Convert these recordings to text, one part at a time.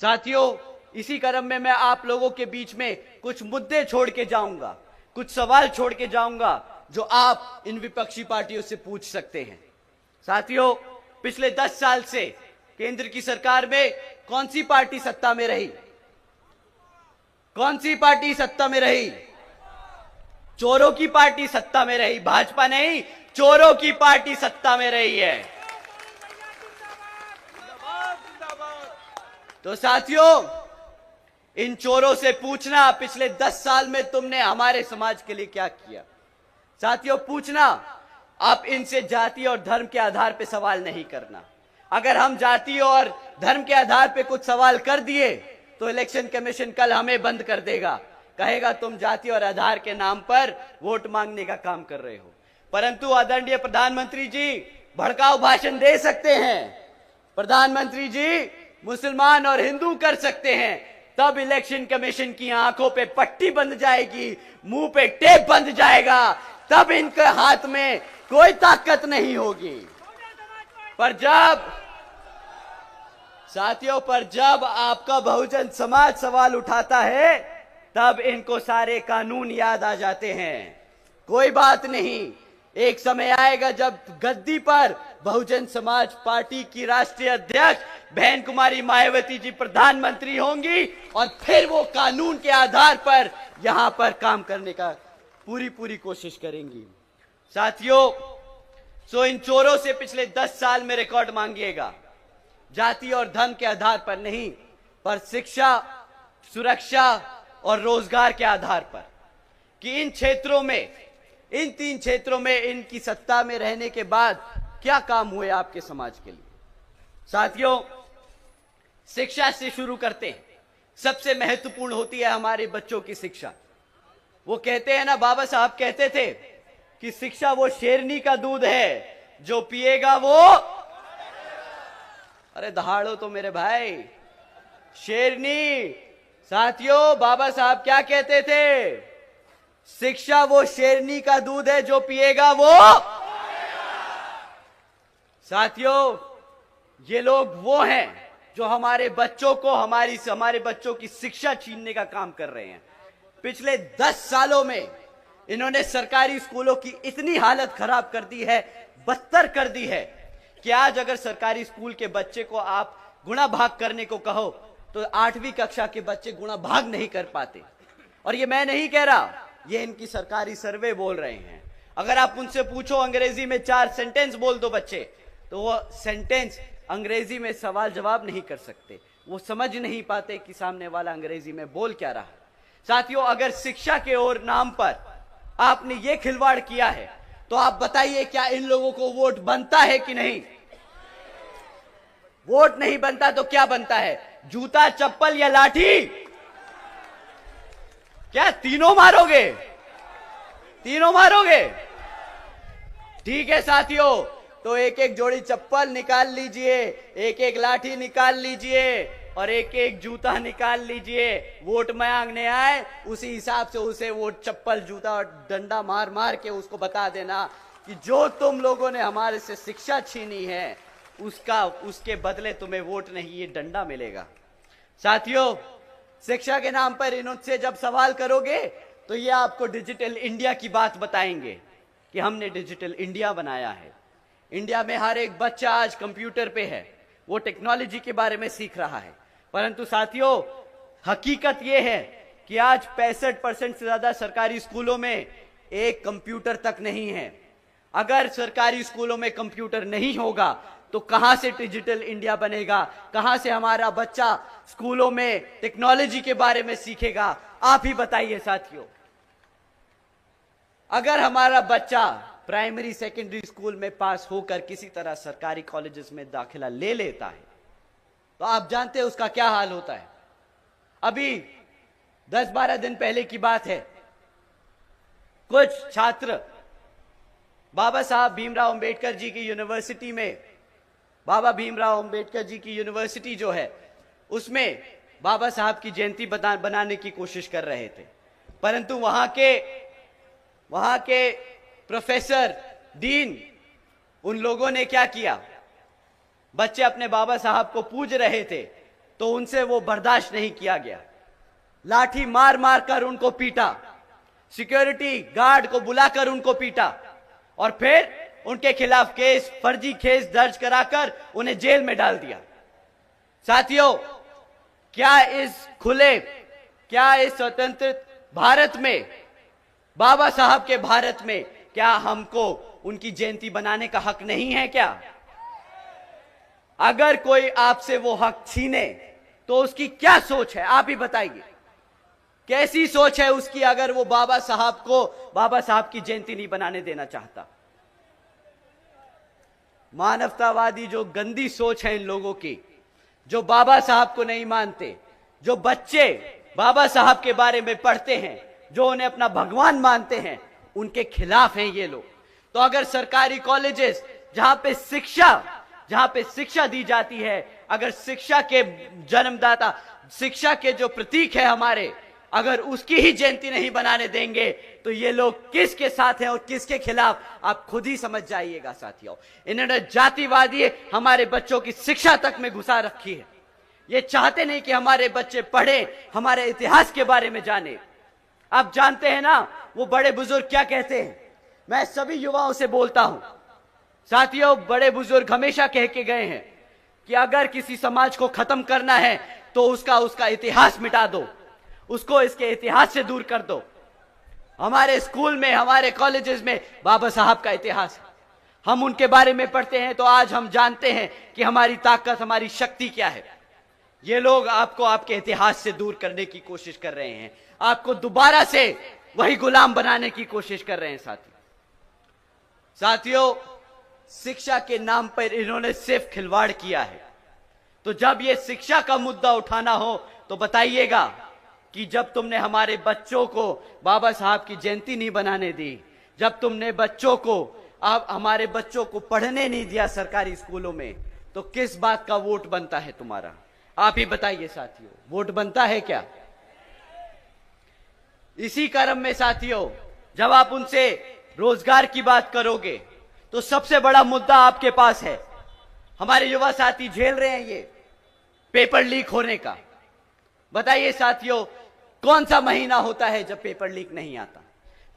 साथियों, इसी क्रम में मैं आप लोगों के बीच में कुछ मुद्दे छोड़ के जाऊंगा, कुछ सवाल छोड़ के जाऊंगा जो आप इन विपक्षी पार्टियों से पूछ सकते हैं। साथियों, पिछले 10 साल से केंद्र की सरकार में कौन सी पार्टी सत्ता में रही? कौन सी पार्टी सत्ता में रही? चोरों की पार्टी सत्ता में रही, भाजपा नहीं, चोरों की पार्टी सत्ता में रही है। तो साथियों, इन चोरों से पूछना पिछले 10 साल में तुमने हमारे समाज के लिए क्या किया। साथियों, पूछना, आप इनसे जाति और धर्म के आधार पे सवाल नहीं करना। अगर हम जाति और धर्म के आधार पे कुछ सवाल कर दिए तो इलेक्शन कमीशन कल हमें बंद कर देगा, कहेगा तुम जाति और आधार के नाम पर वोट मांगने का काम कर रहे हो। परंतु आदरणीय प्रधानमंत्री जी भड़काऊ भाषण दे सकते हैं, प्रधानमंत्री जी मुसलमान और हिंदू कर सकते हैं, तब इलेक्शन कमीशन की आंखों पे पट्टी बंध जाएगी, मुंह पे टेप बंध जाएगा, तब इनके हाथ में कोई ताकत नहीं होगी। पर जब आपका बहुजन समाज सवाल उठाता है तब इनको सारे कानून याद आ जाते हैं। कोई बात नहीं, एक समय आएगा जब गद्दी पर बहुजन समाज पार्टी की राष्ट्रीय अध्यक्ष बहन कुमारी मायावती जी प्रधानमंत्री होंगी और फिर वो कानून के आधार पर यहां पर काम करने का पूरी कोशिश करेंगी। साथियों, इन चोरों से पिछले 10 साल में रिकॉर्ड मांगिएगा, जाति और धर्म के आधार पर नहीं, पर शिक्षा, सुरक्षा और रोजगार के आधार पर, कि इन क्षेत्रों में, इन 3 क्षेत्रों में इनकी सत्ता में रहने के बाद क्या काम हुए आपके समाज के लिए। साथियों, शिक्षा से शुरू करते हैं। सबसे महत्वपूर्ण होती है हमारे बच्चों की शिक्षा। वो कहते हैं ना, बाबा साहब कहते थे कि शिक्षा वो शेरनी का दूध है, जो पिएगा वो, अरे दहाड़ो तो मेरे भाई, शेरनी। साथियों, बाबा साहब क्या कहते थे? शिक्षा वो शेरनी का दूध है, जो पिएगा वो। साथियों, ये लोग वो हैं जो हमारे बच्चों को, हमारे बच्चों की शिक्षा छीनने का काम कर रहे हैं। पिछले 10 सालों में इन्होंने सरकारी स्कूलों की इतनी हालत खराब कर दी है, बदतर कर दी है, कि आज अगर सरकारी स्कूल के बच्चे को आप गुणा भाग करने को कहो तो 8वीं कक्षा के बच्चे गुणा भाग नहीं कर पाते। और ये मैं नहीं कह रहा, ये इनकी सरकारी सर्वे बोल रहे हैं। अगर आप उनसे पूछो अंग्रेजी में 4 सेंटेंस बोल दो बच्चे, तो वो सेंटेंस अंग्रेजी में सवाल जवाब नहीं कर सकते, वो समझ नहीं पाते कि सामने वाला अंग्रेजी में बोल क्या रहा है। साथियों, अगर शिक्षा के और नाम पर आपने ये खिलवाड़ किया है तो आप बताइए, क्या इन लोगों को वोट बनता है कि नहीं? वोट नहीं बनता तो क्या बनता है? जूता, चप्पल या लाठी? क्या तीनों मारोगे? तीनों मारोगे? ठीक है साथियों, तो एक एक जोड़ी चप्पल निकाल लीजिए, एक एक लाठी निकाल लीजिए और एक एक जूता निकाल लीजिए। वोट मांगने आए, उसी हिसाब से उसे वो चप्पल, जूता और डंडा मार मार के उसको बता देना कि जो तुम लोगों ने हमारे से शिक्षा छीनी है, उसके बदले तुम्हें वोट नहीं, ये डंडा मिलेगा। साथियों, शिक्षा के नाम पर इनसे जब सवाल करोगे तो ये आपको डिजिटल इंडिया की बात बताएंगे कि हमने डिजिटल इंडिया बनाया है। इंडिया में हर एक बच्चा आज कंप्यूटर पे है, वो टेक्नोलॉजी के बारे में सीख रहा है। परंतु साथियों, हकीकत ये है कि आज 65% से ज्यादा सरकारी स्कूलों में एक कंप्यूटर तक नहीं है। अगर सरकारी स्कूलों में कंप्यूटर नहीं होगा तो कहां से डिजिटल इंडिया बनेगा? कहां से हमारा बच्चा स्कूलों में टेक्नोलॉजी के बारे में सीखेगा? आप ही बताइए साथियों। अगर हमारा बच्चा प्राइमरी सेकेंडरी स्कूल में पास होकर किसी तरह सरकारी कॉलेजेस में दाखिला ले लेता है तो आप जानते हैं उसका क्या हाल होता है। अभी 10-12 दिन पहले की बात है, कुछ छात्र बाबा साहब भीमराव अंबेडकर जी की यूनिवर्सिटी में, बाबा भीमराव अंबेडकर जी की यूनिवर्सिटी जो है उसमें बाबा साहब की जयंती बनाने की कोशिश कर रहे थे। परंतु वहां के प्रोफेसर, डीन, उन लोगों ने क्या किया? बच्चे अपने बाबा साहब को पूज रहे थे, तो उनसे वो बर्दाश्त नहीं किया गया। लाठी मार मार कर उनको पीटा, सिक्योरिटी गार्ड को बुलाकर उनको पीटा और फिर उनके खिलाफ केस, फर्जी केस दर्ज कराकर उन्हें जेल में डाल दिया। साथियों, क्या इस स्वतंत्र भारत में, बाबा साहब के भारत में, क्या हमको उनकी जयंती बनाने का हक नहीं है क्या? अगर कोई आपसे वो हक छीने तो उसकी क्या सोच है, आप ही बताइए। कैसी सोच है उसकी अगर वो बाबा साहब की जयंती नहीं बनाने देना चाहता? मानवतावादी जो गंदी सोच है इन लोगों की, जो बाबा साहब को नहीं मानते, जो बच्चे बाबा साहब के बारे में पढ़ते हैं, जो उन्हें अपना भगवान मानते हैं, उनके खिलाफ हैं ये लोग। तो अगर सरकारी कॉलेजेस जहां पे शिक्षा दी जाती है, अगर शिक्षा के जन्मदाता, शिक्षा के जो प्रतीक है हमारे, अगर उसकी ही जयंती नहीं बनाने देंगे तो ये लोग किसके साथ हैं और किसके खिलाफ, आप खुद ही समझ जाइएगा। साथियों, इन्होंने जातिवादी हमारे बच्चों की शिक्षा तक में घुसा रखी है। ये चाहते नहीं कि हमारे बच्चे पढ़े, हमारे इतिहास के बारे में जाने। आप जानते हैं ना वो बड़े बुजुर्ग क्या कहते हैं? मैं सभी युवाओं से बोलता हूं साथियों, बड़े बुजुर्ग हमेशा कह के गए हैं कि अगर किसी समाज को खत्म करना है तो उसका इतिहास मिटा दो, उसको इसके इतिहास से दूर कर दो। हमारे स्कूल में, हमारे कॉलेजेस में बाबा साहब का इतिहास है, हम उनके बारे में पढ़ते हैं तो आज हम जानते हैं कि हमारी ताकत, हमारी शक्ति क्या है। ये लोग आपको आपके इतिहास से दूर करने की कोशिश कर रहे हैं, आपको दोबारा से वही गुलाम बनाने की कोशिश कर रहे हैं। साथियों, शिक्षा के नाम पर इन्होंने सिर्फ खिलवाड़ किया है। तो जब ये शिक्षा का मुद्दा उठाना हो तो बताइएगा कि जब तुमने हमारे बच्चों को बाबा साहब की जयंती नहीं बनाने दी, जब तुमने हमारे बच्चों को पढ़ने नहीं दिया सरकारी स्कूलों में, तो किस बात का वोट बनता है तुम्हारा? आप ही बताइए साथियों, वोट बनता है क्या? इसी क्रम में साथियों, जब आप उनसे रोजगार की बात करोगे तो सबसे बड़ा मुद्दा आपके पास है, हमारे युवा साथी झेल रहे हैं ये पेपर लीक होने का। बताइए साथियों, कौन सा महीना होता है जब पेपर लीक नहीं आता?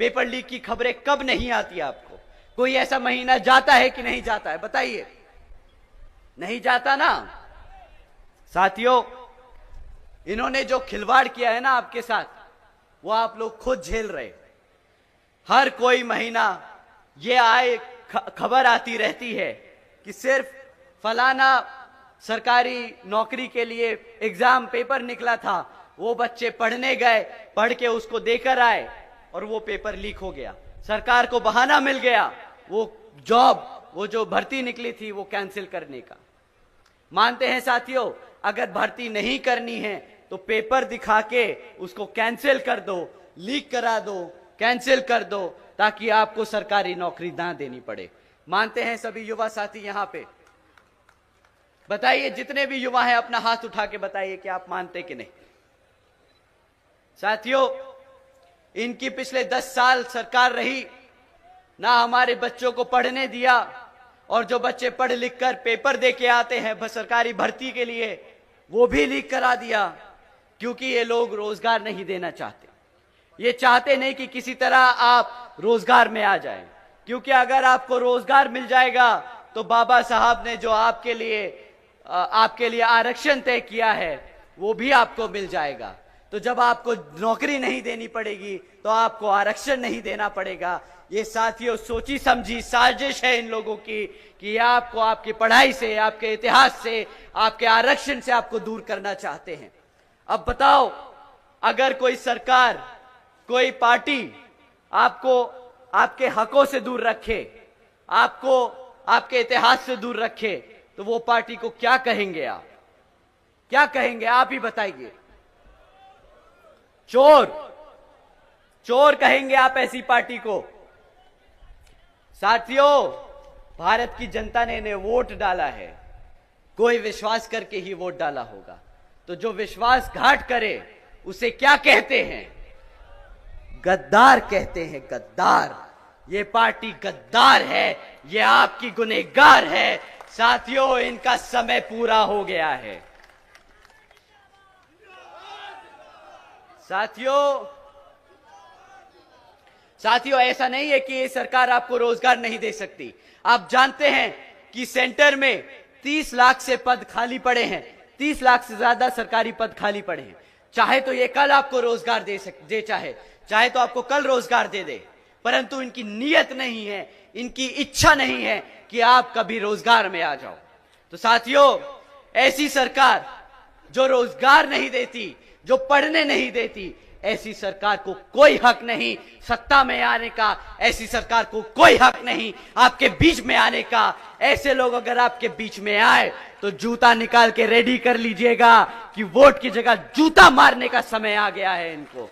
पेपर लीक की खबरें कब नहीं आती आपको? कोई ऐसा महीना जाता है कि नहीं जाता है? बताइए, नहीं जाता ना। साथियों, इन्होंने जो खिलवाड़ किया है ना आपके साथ, वो आप लोग खुद झेल रहे। हर कोई महीना ये खबर आती रहती है कि सिर्फ फलाना सरकारी नौकरी के लिए एग्जाम पेपर निकला था, वो बच्चे पढ़ने गए, पढ़ के उसको देकर आए और वो पेपर लीक हो गया। सरकार को बहाना मिल गया वो जो भर्ती निकली थी वो कैंसिल करने का। मानते हैं साथियों, अगर भर्ती नहीं करनी है तो पेपर दिखा के उसको कैंसिल कर दो, लीक करा दो, कैंसिल कर दो, ताकि आपको सरकारी नौकरी ना देनी पड़े। मानते हैं सभी युवा साथी यहां पे? बताइए, जितने भी युवा हैं अपना हाथ उठा के बताइए कि आप मानते कि नहीं। साथियों, इनकी पिछले 10 साल सरकार रही, ना हमारे बच्चों को पढ़ने दिया, और जो बच्चे पढ़ लिख कर पेपर दे के आते हैं सरकारी भर्ती के लिए, वो भी लीक करा दिया, क्योंकि ये लोग रोजगार नहीं देना चाहते। ये चाहते नहीं कि किसी तरह आप रोजगार में आ जाएं, क्योंकि अगर आपको रोजगार मिल जाएगा तो बाबा साहब ने जो आपके लिए आरक्षण तय किया है वो भी आपको मिल जाएगा। तो जब आपको नौकरी नहीं देनी पड़ेगी तो आपको आरक्षण नहीं देना पड़ेगा। ये साथियों, सोची समझी साजिश है इन लोगों की कि आपको आपकी पढ़ाई से, आपके इतिहास से, आपके आरक्षण से आपको दूर करना चाहते हैं। अब बताओ, अगर कोई सरकार, कोई पार्टी आपको आपके हकों से दूर रखे, आपको आपके इतिहास से दूर रखे, तो वो पार्टी को क्या कहेंगे? आप क्या कहेंगे? आप ही बताइए। चोर कहेंगे आप ऐसी पार्टी को। साथियों, भारत की जनता ने इन्हें वोट डाला है, कोई विश्वास करके ही वोट डाला होगा। तो जो विश्वासघात करे उसे क्या कहते हैं? गद्दार कहते हैं, गद्दार। ये पार्टी गद्दार है, ये आपकी गुनहगार है। साथियों, इनका समय पूरा हो गया है। साथियों ऐसा नहीं है कि ये सरकार आपको रोजगार नहीं दे सकती। आप जानते हैं कि सेंटर में 30 लाख से पद खाली पड़े हैं, 30 लाख से ज्यादा सरकारी पद खाली पड़े हैं। चाहे तो ये कल आपको रोजगार दे चाहे तो आपको कल रोजगार दे, परंतु इनकी नीयत नहीं है, इनकी इच्छा नहीं है कि आप कभी रोजगार में आ जाओ। तो साथियों, ऐसी सरकार जो रोजगार नहीं देती, जो पढ़ने नहीं देती, ऐसी सरकार को कोई हक नहीं सत्ता में आने का, ऐसी सरकार को कोई हक नहीं आपके बीच में आने का। ऐसे लोग अगर आपके बीच में आए तो जूता निकाल के रेडी कर लीजिएगा कि वोट की जगह जूता मारने का समय आ गया है इनको।